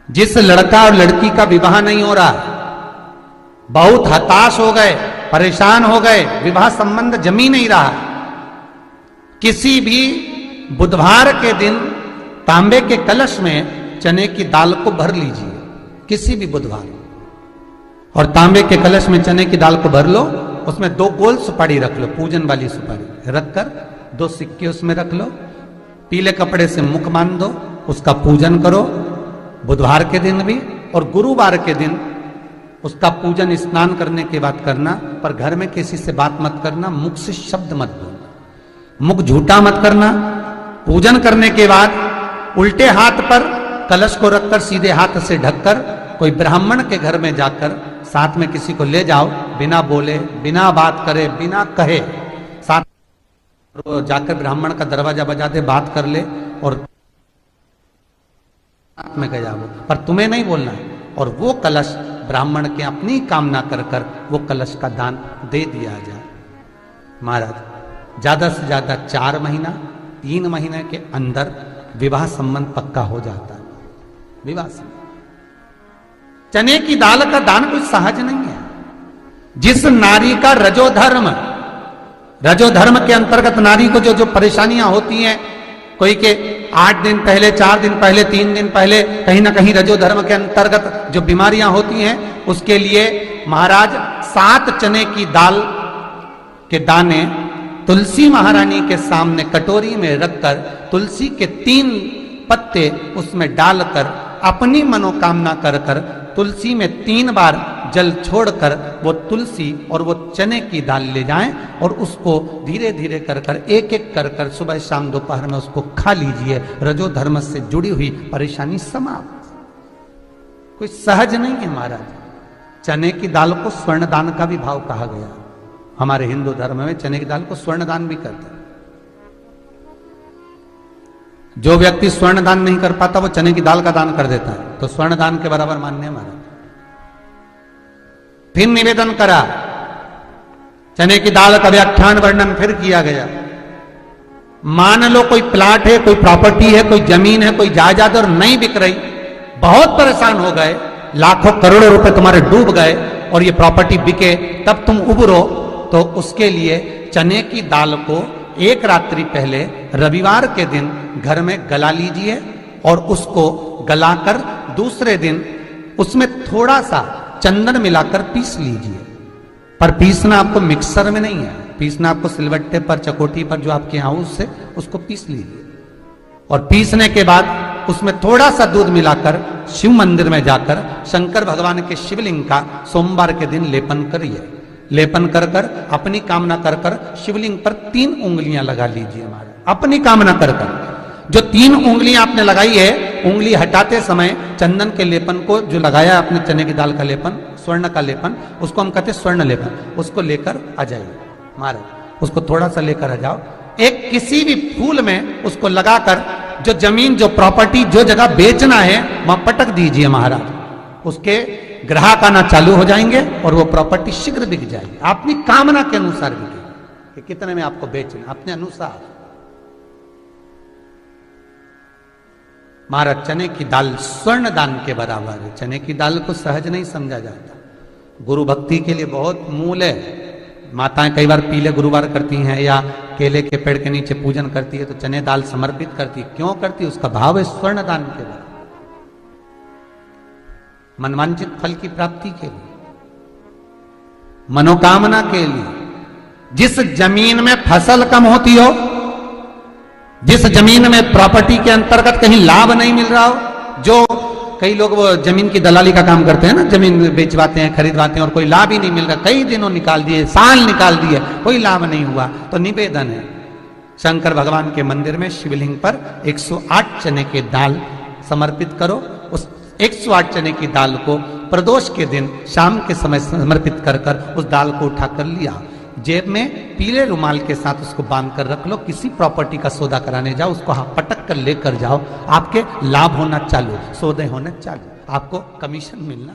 जिस लड़का और लड़की का विवाह नहीं हो रहा, बहुत हताश हो गए, परेशान हो गए, विवाह संबंध जमी नहीं रहा, किसी भी बुधवार के दिन तांबे के कलश में चने की दाल को भर लीजिए, किसी भी बुधवार, और तांबे के कलश में चने की दाल को भर लो, उसमें 2 गोल सुपारी रख लो, पूजन वाली सुपारी रखकर 2 सिक्के उसमें रख लो, पीले कपड़े से मुख बांध दो, उसका पूजन करो बुधवार के दिन भी, और गुरुवार के दिन उसका पूजन स्नान करने के बाद करना, पर घर में किसी से बात मत करना, मुख से शब्द मत बोलना, मुख झूठा मत करना। पूजन करने के बाद उल्टे हाथ पर कलश को रखकर सीधे हाथ से ढककर कोई ब्राह्मण के घर में जाकर साथ में किसी को ले जाओ, बिना बोले, बिना बात करे, बिना कहे, साथ जाकर ब्राह्मण का दरवाजा बजा दे, बात कर ले और में गया वो, पर तुम्हें नहीं बोलना है, और वो कलश ब्राह्मण के अपनी कामना कर कर वो कलश का दान दे दिया जाए। महाराज ज्यादा से ज्यादा 4 महीना 3 महीने के अंदर विवाह संबंध पक्का हो जाता है। विवाह संबंध, चने की दाल का दान कोई सहज नहीं है। जिस नारी का रजोधर्म के अंतर्गत नारी को जो परेशानियां होती हैं, कोई के 8 दिन पहले, 4 दिन पहले, 3 दिन पहले कहीं ना कहीं रजोधर्म के अंतर्गत जो बीमारियां होती हैं, उसके लिए महाराज 7 चने की दाल के दाने तुलसी महारानी के सामने कटोरी में रखकर तुलसी के 3 पत्ते उसमें डालकर अपनी मनोकामना कर कर तुलसी में 3 बार जल छोड़कर वो तुलसी और वो चने की दाल ले जाएं और उसको धीरे धीरे कर कर एक एक कर कर सुबह शाम दोपहर में उसको खा लीजिए। रजोधर्म से जुड़ी हुई परेशानी समाप्त। कोई सहज नहीं है महाराज। चने की दाल को स्वर्ण दान का भी भाव कहा गया। हमारे हिंदू धर्म में चने की दाल को स्वर्ण दान भी करते हैं। जो व्यक्ति स्वर्ण दान नहीं कर पाता वो चने की दाल का दान कर देता है, तो स्वर्ण दान के बराबर मान्य है महाराज। फिर निवेदन करा, चने की दाल का व्याख्यान वर्णन फिर किया गया। मान लो कोई प्लाट है, कोई प्रॉपर्टी है, कोई जमीन है, कोई जायदाद और नहीं बिक रही, बहुत परेशान हो गए, लाखों करोड़ों रुपए तुम्हारे डूब गए और ये प्रॉपर्टी बिके, तब तुम उबरो, तो उसके लिए चने की दाल को 1 रात्रि पहले रविवार के दिन घर में गला लीजिए और उसको गलाकर दूसरे दिन उसमें थोड़ा सा चंदन मिलाकर पीस लीजिए। पर पीसना आपको मिक्सर में नहीं है, पीसना आपको सिलबट्टे पर, चकोटी पर जो आपके यहाँ उससे उसको पीस लीजिए। और पीसने के बाद उसमें थोड़ा सा दूध मिलाकर शिव मंदिर में जाकर शंकर भगवान के शिवलिंग का सोमवार के दिन लेपन करिए। लेपन कर कर अपनी कामना कर कर शिवलिंग पर 3 उंगलियां लगा लीजिए हमारे, अपनी कामना कर कर। जो 3 उंगलियां आपने लगाई है, उंगली हटाते समय चंदन के लेपन को जो लगाया आपने, चने की दाल का लेपन, स्वर्ण का लेपन, उसको हम कहते हैं स्वर्ण लेपन, उसको लेकर आ जाइए महाराज। उसको थोड़ा सा लेकर आ जाओ, एक किसी भी फूल में उसको लगाकर जो जमीन, जो प्रॉपर्टी, जो जगह बेचना है वहां पटक दीजिए महाराज। उसके ग्राहक आना चालू हो जाएंगे और वो प्रॉपर्टी शीघ्र बिक जाएगी। अपनी कामना के अनुसार बिकेगी कि कितने में आपको बेचना, अपने अनुसार। महाराज चने की दाल स्वर्ण दान के बराबर है। चने की दाल को सहज नहीं समझा जाता। गुरु भक्ति के लिए बहुत मूल है। माताएं कई बार पीले गुरुवार करती हैं या केले के पेड़ के नीचे पूजन करती है तो चने दाल समर्पित करती है। क्यों करती है? उसका भाव है स्वर्ण दान के बराबर, मनवांचित फल की प्राप्ति के लिए, मनोकामना के लिए। जिस जमीन में फसल कम होती हो, जिस जमीन में प्रॉपर्टी के अंतर्गत कहीं लाभ नहीं मिल रहा हो, जो कई लोग वो जमीन की दलाली का काम करते हैं ना, जमीन बेचवाते हैं, खरीदवाते हैं और कोई लाभ ही नहीं मिल रहा, कई दिनों निकाल दिए, साल निकाल दिए, कोई लाभ नहीं हुआ, तो निवेदन है शंकर भगवान के मंदिर में शिवलिंग पर 108 चने के दाल समर्पित करो। उस 108 चने की दाल को प्रदोष के दिन शाम के समय समर्पित कर कर उस दाल को उठाकर लिया, जेब में पीले रुमाल के साथ उसको बांध कर रख लो। किसी प्रॉपर्टी का सौदा कराने जाओ, उसको पटक कर लेकर जाओ, आपके लाभ होना चालू, सौदे होने चालू, आपको कमीशन मिलना